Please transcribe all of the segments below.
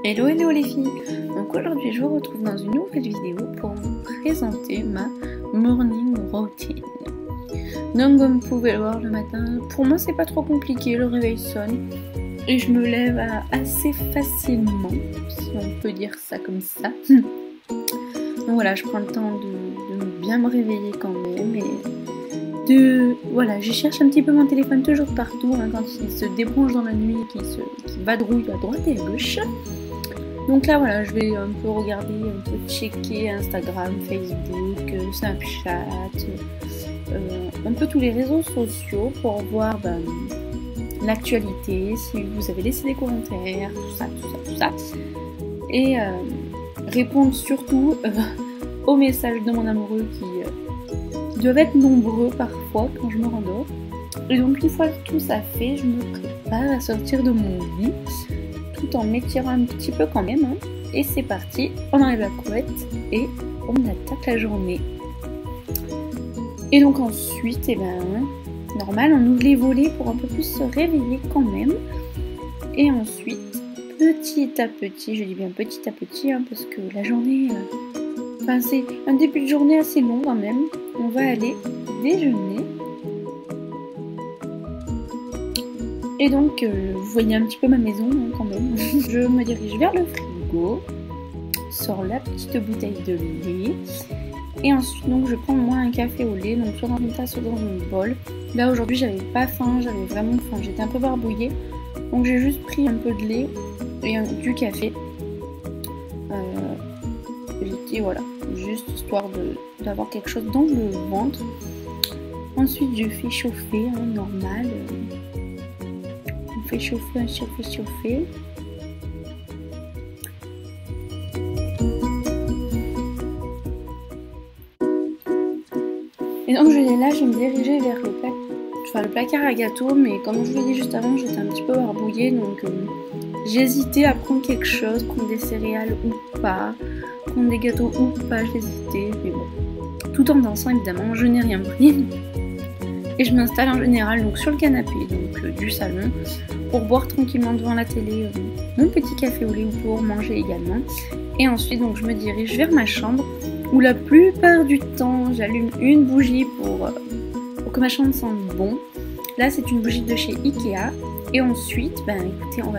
Hello hello les filles. Donc aujourd'hui je vous retrouve dans une nouvelle vidéo pour vous présenter ma morning routine. Donc comme vous pouvez le voir le matin, pour moi c'est pas trop compliqué, le réveil sonne et je me lève assez facilement, si on peut dire ça comme ça. Donc voilà, je prends le temps de bien me réveiller quand même et voilà, je cherche un petit peu mon téléphone toujours partout quand il se débranche dans la nuit, qui vadrouille à droite et à gauche. Donc là voilà, je vais un peu regarder, un peu checker Instagram, Facebook, Snapchat, un peu tous les réseaux sociaux pour voir l'actualité, si vous avez laissé des commentaires, tout ça. Et répondre surtout aux messages de mon amoureux qui doivent être nombreux parfois quand je me rendors. Et donc une fois tout ça fait, je me prépare à sortir de mon lit, tout en m'étirant un petit peu quand même, hein. Et c'est parti, on enlève la couette et on attaque la journée. Et donc ensuite, normal, on ouvre les volets pour un peu plus se réveiller quand même. Et ensuite, petit à petit, je dis bien petit à petit, hein, parce que la journée, c'est un début de journée assez long quand même. On va aller déjeuner. Et donc, vous voyez un petit peu ma maison hein, quand même. Je me dirige vers le frigo, sors la petite bouteille de lait. Et ensuite, donc, je prends moi un café au lait, donc soit dans une tasse, soit dans une bol. Là, aujourd'hui, j'avais pas faim, j'avais vraiment faim, j'étais un peu barbouillée. Donc, j'ai juste pris un peu de lait et du café. J'étais, voilà, juste histoire d'avoir quelque chose dans le ventre. Ensuite, je fais chauffer, hein, normal. On fait chauffer. Et donc je vais me diriger vers le placard à gâteaux, mais comme je vous l'ai dit juste avant, j'étais un petit peu barbouillée, donc j'ai hésité à prendre quelque chose, prendre des céréales ou pas, prendre des gâteaux ou pas, j'ai hésité, mais bon. Tout en dansant évidemment, je n'ai rien pris. Et je m'installe en général donc sur le canapé du salon pour boire tranquillement devant la télé mon petit café au lait ou pour manger également. Et ensuite donc je me dirige vers ma chambre où la plupart du temps j'allume une bougie pour que ma chambre sente bon. Là c'est une bougie de chez Ikea. Et ensuite écoutez, on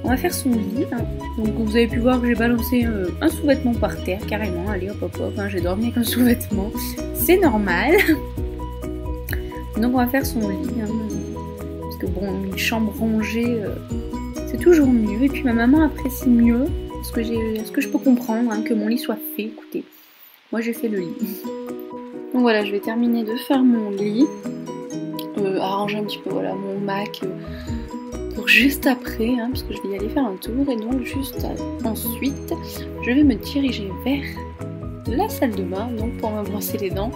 va faire son lit. Hein. Donc vous avez pu voir que j'ai balancé un sous-vêtement par terre carrément. Allez hop, hein, j'ai dormi avec un sous-vêtement. C'est normal. Donc on va faire son lit, hein, parce que bon, une chambre rangée, c'est toujours mieux. Et puis ma maman apprécie mieux, ce que je peux comprendre, hein, que mon lit soit fait. Écoutez, moi j'ai fait le lit. Donc voilà, je vais terminer de faire mon lit, arranger un petit peu voilà, mon Mac pour juste après, hein, parce que je vais y aller faire un tour. Et donc juste ensuite, je vais me diriger vers la salle de bain, donc pour me brosser les dents.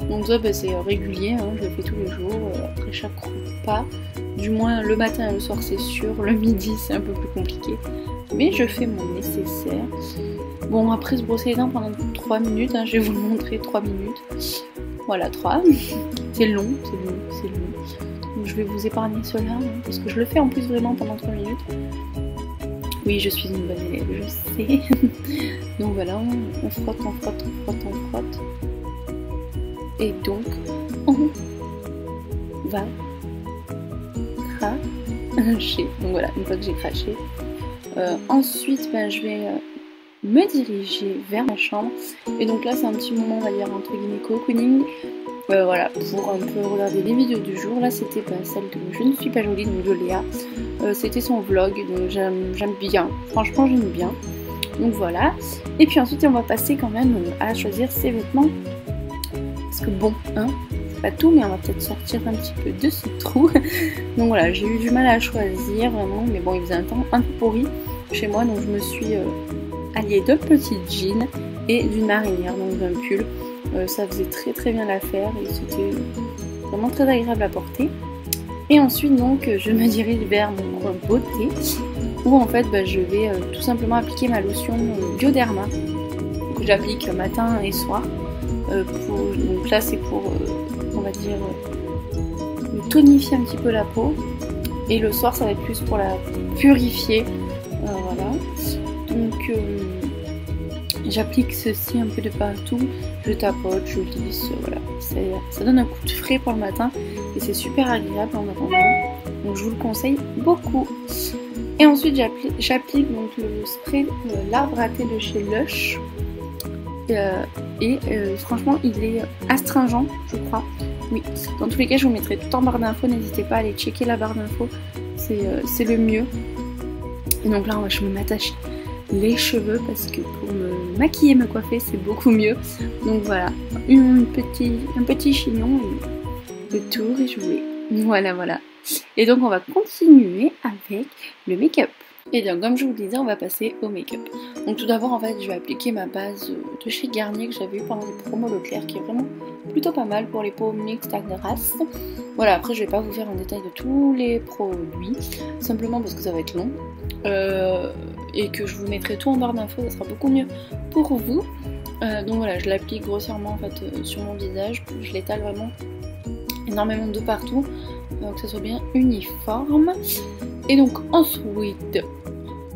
Donc ça c'est régulier, hein, je le fais tous les jours, après chaque repas, du moins le matin et le soir c'est sûr, le midi c'est un peu plus compliqué, mais je fais mon nécessaire. Bon après se brosser les dents pendant 3 minutes, hein, je vais vous le montrer, 3 minutes, voilà 3, c'est long, donc je vais vous épargner cela, hein, parce que je le fais en plus vraiment pendant 3 minutes. Oui, je suis une bonne élève, je sais. Donc voilà, on frotte. Et donc, on va cracher. Donc voilà, une fois que j'ai craché. Ensuite, je vais me diriger vers ma chambre. Et donc là, c'est un petit moment, on va dire, entre guillemets, cocooning. Voilà, pour un peu regarder les vidéos du jour. Là, c'était celle de Je ne suis pas jolie, donc de Léa. C'était son vlog, donc j'aime bien. Franchement, j'aime bien. Donc voilà. Et puis ensuite, on va passer quand même à choisir ses vêtements. Parce que bon, hein, c'est pas tout, mais on va peut-être sortir un petit peu de ce trou. Donc voilà, j'ai eu du mal à choisir vraiment, mais bon, il faisait un temps un peu pourri chez moi, donc je me suis alliée d'un petit jean et d'une marinière, donc d'un pull. Ça faisait très très bien l'affaire et c'était vraiment très agréable à porter. Et ensuite donc je me dirige vers mon coin beauté où en fait je vais tout simplement appliquer ma lotion Bioderma que j'applique matin et soir. Donc là c'est pour on va dire tonifier un petit peu la peau et le soir ça va être plus pour la purifier Voilà. Donc j'applique ceci un peu de partout, je tapote, je glisse, voilà. Ça donne un coup de frais pour le matin et c'est super agréable en attendant. Donc je vous le conseille beaucoup. Et ensuite j'applique donc le spray l'arbre à thé de chez Lush. Franchement il est astringent, je crois. Oui, dans tous les cas je vous mettrai tout en barre d'infos, n'hésitez pas à aller checker la barre d'infos, c'est le mieux. Et donc là je vais m'attacher les cheveux parce que pour me maquiller, me coiffer c'est beaucoup mieux. Donc voilà, un petit chignon et le tour est joué. Voilà. Et donc on va continuer avec le make-up. Et donc comme je vous le disais, on va passer au make-up. Donc tout d'abord en fait je vais appliquer ma base de chez Garnier que j'avais eu pendant les promos Leclerc, qui est vraiment plutôt pas mal pour les peaux mixtes à grasse. Voilà, après je vais pas vous faire un détail de tous les produits, simplement parce que ça va être long. Et que je vous mettrai tout en barre d'infos, ça sera beaucoup mieux pour vous. Donc voilà, je l'applique grossièrement en fait sur mon visage, je l'étale vraiment énormément de partout, que ça soit bien uniforme. Et donc ensuite,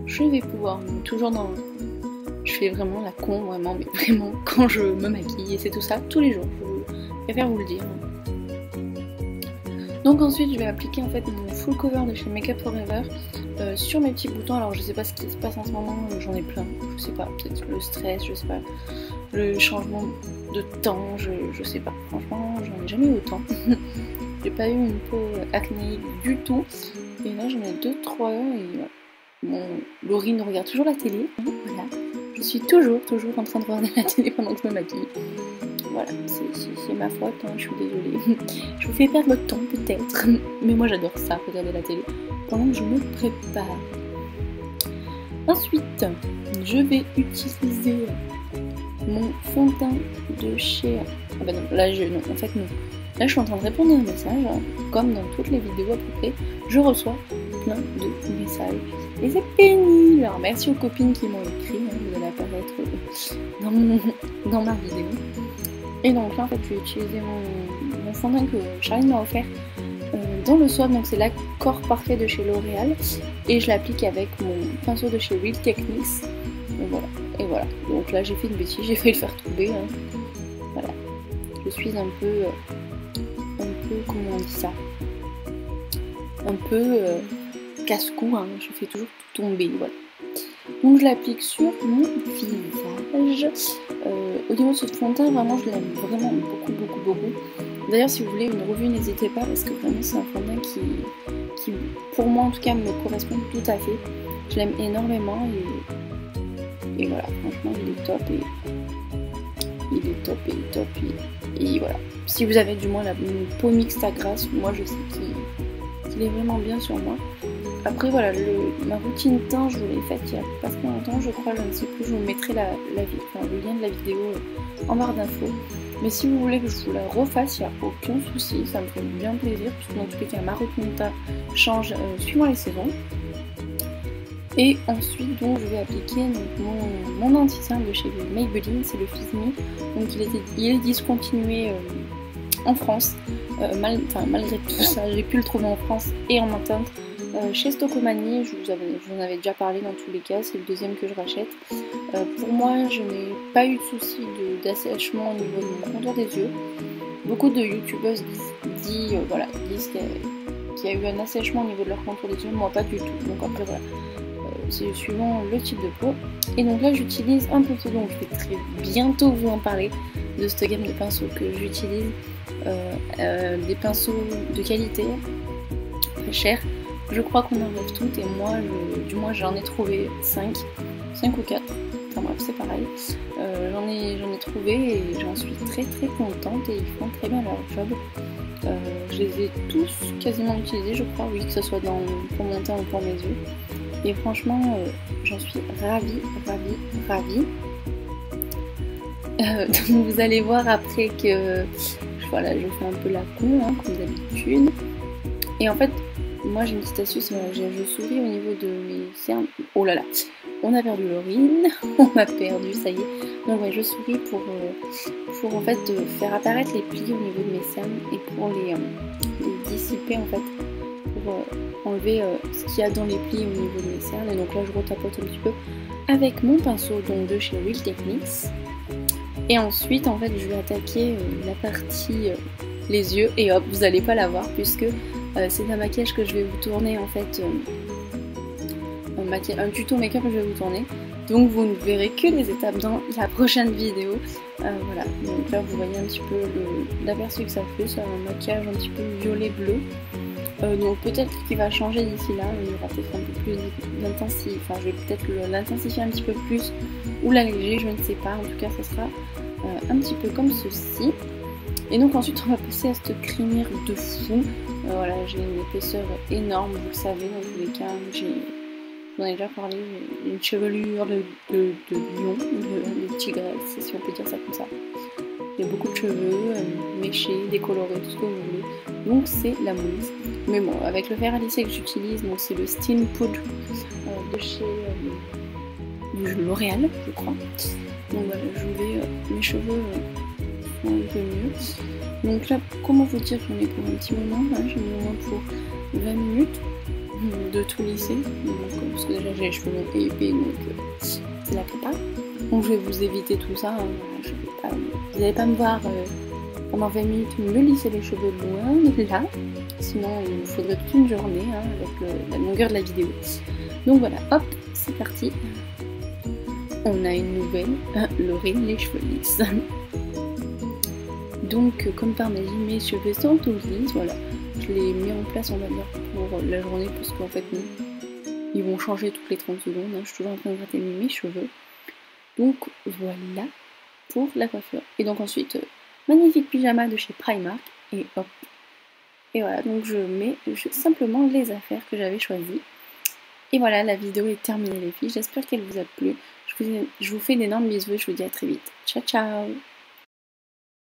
je vais pouvoir, toujours dans... Je fais vraiment la con, vraiment, mais vraiment, quand je me maquille, et c'est tout ça, tous les jours, je préfère vous le dire. Donc ensuite, je vais appliquer en fait mon full cover de chez Make Up Forever sur mes petits boutons. Alors je sais pas ce qui se passe en ce moment, j'en ai plein, je sais pas, peut-être le stress, je sais pas, le changement de temps, je sais pas, franchement, j'en ai jamais eu autant. J'ai pas eu une peau acnéique du tout. Et là j'en ai 2-3 et bon, Laurine regarde toujours la télé. Voilà. Je suis toujours en train de regarder la télé pendant que je me maquille. Voilà, c'est ma faute, hein, je suis désolée. Je vous fais perdre le temps peut-être. Mais moi j'adore ça, regarder la télé pendant que je me prépare. Ensuite, je vais utiliser mon fond de teint de chez... Ah bah non, là en fait non. Là je suis en train de répondre à un message, hein, comme dans toutes les vidéos à peu près, je reçois plein de messages. Et c'est pénible. Alors merci aux copines qui m'ont écrit, hein, vous allez apparaître dans ma vidéo. Et donc là en fait je vais utiliser mon fond de teint que Charline m'a offert dans le soir, donc c'est l'accord parfait de chez L'Oréal. Et je l'applique avec mon pinceau de chez Real Techniques. Et voilà. Donc là j'ai fait une bêtise, j'ai failli le faire tomber. Hein. Voilà. Je suis un peu, comment on dit ça, un peu casse-cou, hein, je fais toujours tout tomber, voilà. Donc je l'applique sur mon visage. Au niveau de ce fond de teint, vraiment je l'aime vraiment beaucoup. D'ailleurs si vous voulez une revue, n'hésitez pas, parce que vraiment c'est un fond de teint qui pour moi en tout cas me correspond tout à fait. Je l'aime énormément et voilà, franchement il est top et voilà. Si vous avez du moins une peau mixte à grasse, moi je sais qu'il est vraiment bien sur moi. Après voilà, ma routine teint, je vous l'ai faite il y a pas très longtemps, je crois, je ne sais plus, je vous mettrai le lien de la vidéo en barre d'infos. Mais si vous voulez que je vous la refasse, il n'y a aucun souci, ça me fait bien plaisir, puisque dans tous les cas ma routine teint change suivant les saisons. Et ensuite donc je vais appliquer donc, mon anti-cerne de chez Maybelline, c'est le Fizz Me. Donc il est discontinué en France, malgré tout ça j'ai pu le trouver en France et en teinte chez Stockomanie. Je vous en avais déjà parlé dans tous les cas, c'est le deuxième que je rachète. Pour moi je n'ai pas eu de souci d'assèchement au niveau de mon contour des yeux. Beaucoup de youtubeuses disent qu'il y a eu un assèchement au niveau de leur contour des yeux, moi pas du tout. Donc après voilà, c'est suivant le type de peau. Et donc là j'utilise un pinceau, donc je vais très bientôt vous en parler de cette gamme de pinceaux que j'utilise, des pinceaux de qualité, très chers. Je crois qu'on en rêve toutes et moi du moins j'en ai trouvé 5 ou 4, enfin bref c'est pareil. J'en ai trouvé et j'en suis très contente et ils font très bien leur job. Je les ai tous quasiment utilisés, je crois, oui, que ce soit pour mon teint ou pour mes yeux. Et franchement, j'en suis ravie. Donc vous allez voir après que voilà, je fais un peu la con, hein, comme d'habitude. Et en fait, moi j'ai une petite astuce, je souris au niveau de mes cernes. Oh là là, on a perdu Laurine, on m'a perdu, ça y est. Donc ouais, je souris pour en fait faire apparaître les plis au niveau de mes cernes et pour les dissiper en fait, pour pour enlever ce qu'il y a dans les plis au niveau de mes cernes. Et donc là je retapote un petit peu avec mon pinceau donc de chez Real Techniques. Et ensuite en fait je vais attaquer la partie les yeux et hop, vous n'allez pas la voir puisque c'est un maquillage que je vais vous tourner en fait, un tuto make-up que je vais vous tourner. Donc vous ne verrez que les étapes dans la prochaine vidéo. Voilà, donc là vous voyez un petit peu l'aperçu que ça fait, c'est un maquillage un petit peu violet-bleu. Donc peut-être qu'il va changer d'ici là, il y aura peut-être un peu plus d'intensité, enfin je vais peut-être l'intensifier un petit peu plus ou l'alléger, je ne sais pas, en tout cas ça sera un petit peu comme ceci. Et donc ensuite on va passer à cette crinière de fou. Voilà, j'ai une épaisseur énorme, vous le savez, dans tous les cas, j'en ai déjà parlé, j'ai une chevelure de lion, de tigresse, si on peut dire ça comme ça. J'ai beaucoup de cheveux, méchés, décolorés, tout ce que vous voulez. Donc c'est la mousse. Mais bon, avec le fer à lisser que j'utilise, donc c'est le Stin Poudre de chez L'Oréal, je crois. Donc voilà, je vais mes cheveux un peu mieux. Donc là, comment vous dire, j'en ai pour un petit moment, hein, j'en ai au moins pour 20 minutes de tout lisser. Donc, parce que déjà j'ai les cheveux longs et épais, donc c'est la prépa. Donc je vais vous éviter tout ça, hein, vous n'allez pas me voir pendant 20 minutes me lisser les cheveux loin de là, sinon il me faudrait toute une journée hein, avec la longueur de la vidéo. Donc voilà, hop, c'est parti. On a une nouvelle, Laurine les cheveux lisses. Donc comme par magie, mes cheveux sont tous lisses, voilà. Je les mets en place on va dire pour la journée parce qu'en fait ils vont changer toutes les 30 secondes, hein. Je suis toujours en train de gratter mes cheveux. Donc voilà pour la coiffure. Et donc ensuite, magnifique pyjama de chez Primark. Et hop. Et voilà, donc je mets simplement les affaires que j'avais choisies. Et voilà, la vidéo est terminée les filles. J'espère qu'elle vous a plu. Je vous fais d'énormes bisous et je vous dis à très vite. Ciao ciao.